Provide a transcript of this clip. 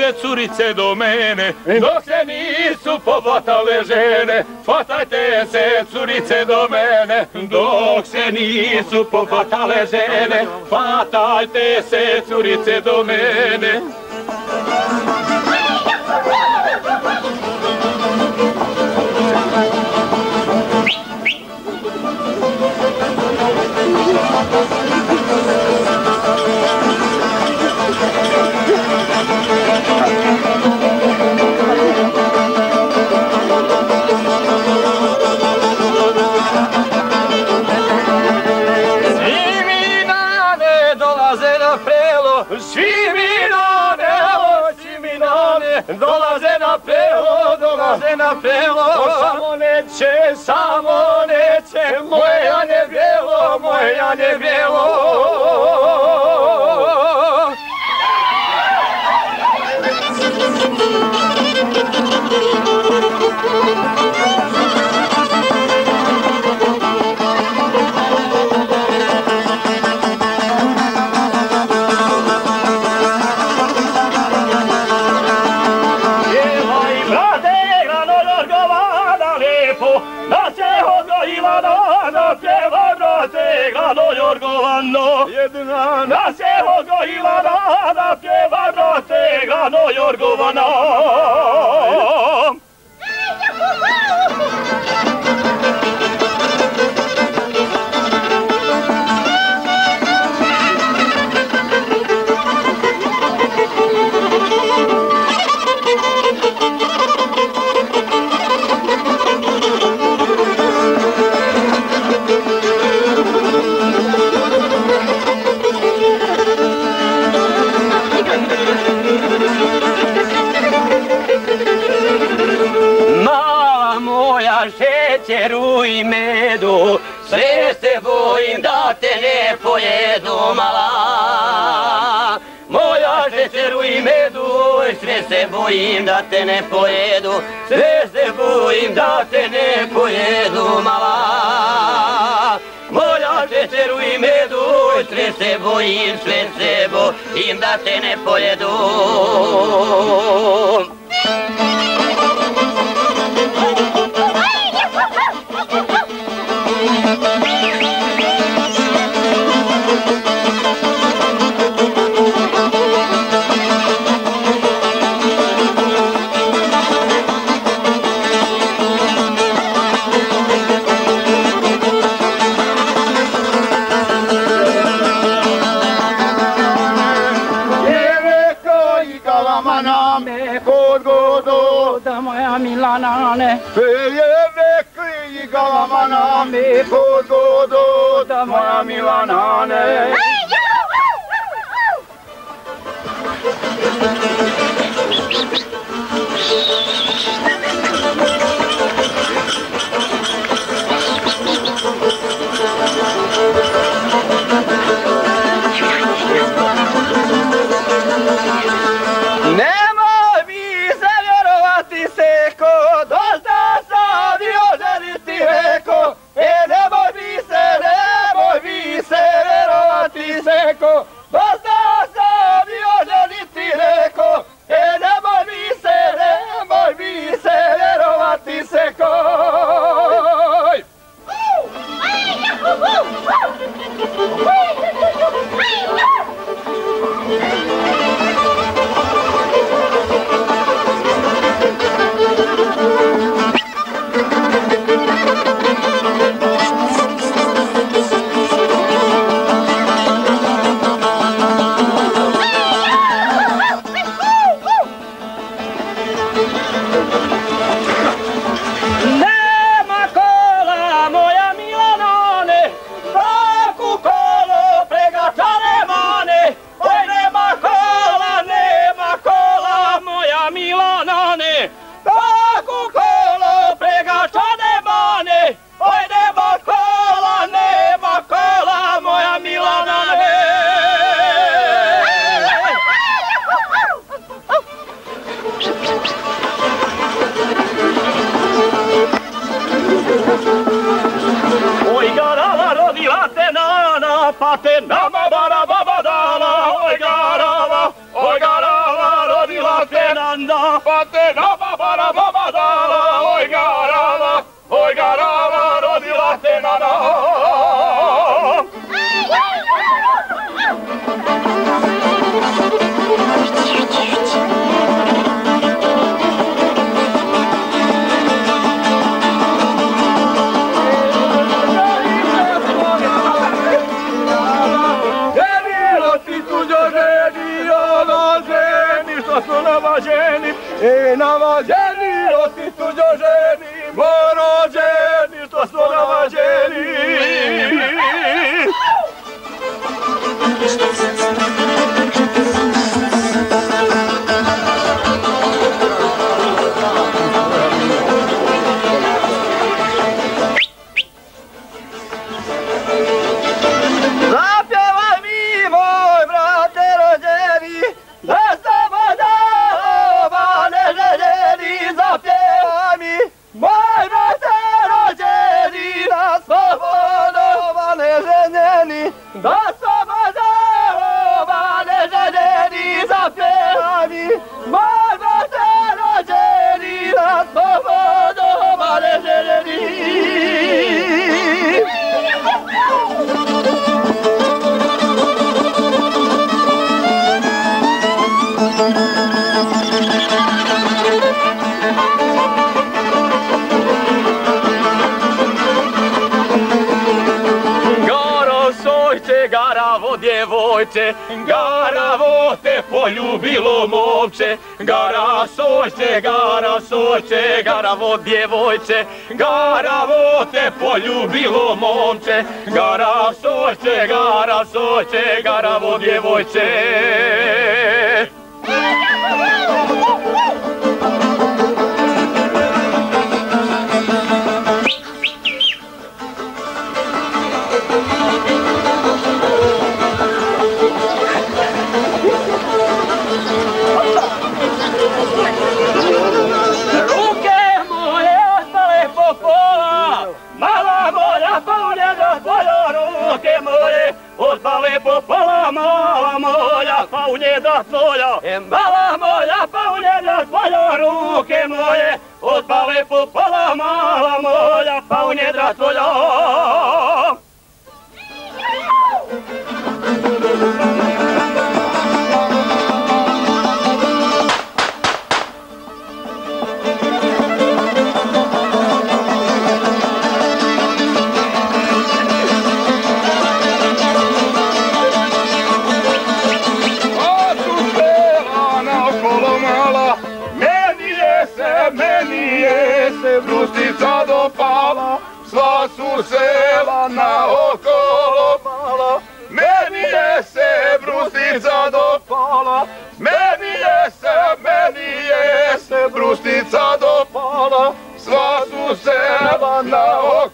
se curice do mene, dok se nisu pohvatale žene. Hvatajte se curice do mene, dok se nisu pohvatale žene. Hvatajte se curice do mene. Dolaze na prelo, samo neće, moje Janje bijelo, moje Janje bijelo. Na se odgojila rada, pjeva brate, grano Jorgovana. Šećeru i medu, sve se bojim da te ne pojedu, mala. Moja šećeru i medu, sve se bojim da te ne pojedu, sve se bojim da te ne pojedu, mala. Moja šećeru i medu, sve se bojim da te ne pojedu. Milanane, Pejeve kriji galamana, mi pogodo da moja Milanane. Nama bara baba dala, oj garava, rodila te što smo navađeni, i navađeni od ti tuđo ženi, morođeni, što smo navađeni. Zapjevaj mi, moj brate rođeni, da slobodova ne željeni. Zapjevaj mi, moj brate rođeni, da slobodova ne željeni. Da slobodova ne željeni. Zapjevaj mi, moj brate rođeni, da slobodova ne željeni. Garavo djevojče, garavo te poljubilo momče, gara sojče, garavo djevojče, garavo te poljubilo momče, gara sojče, garavo djevojče. Otpale po pola, mala moja, pa u njeda tvoja. Mala moja, pa u njeda tvoja, ruke moje. Otpale po pola, mala moja, pa u njeda tvoja. Brustica dopala, sva su sela naokolo mala. Meni je se brustica dopala, meni je se brustica dopala, sva su sela naokolo.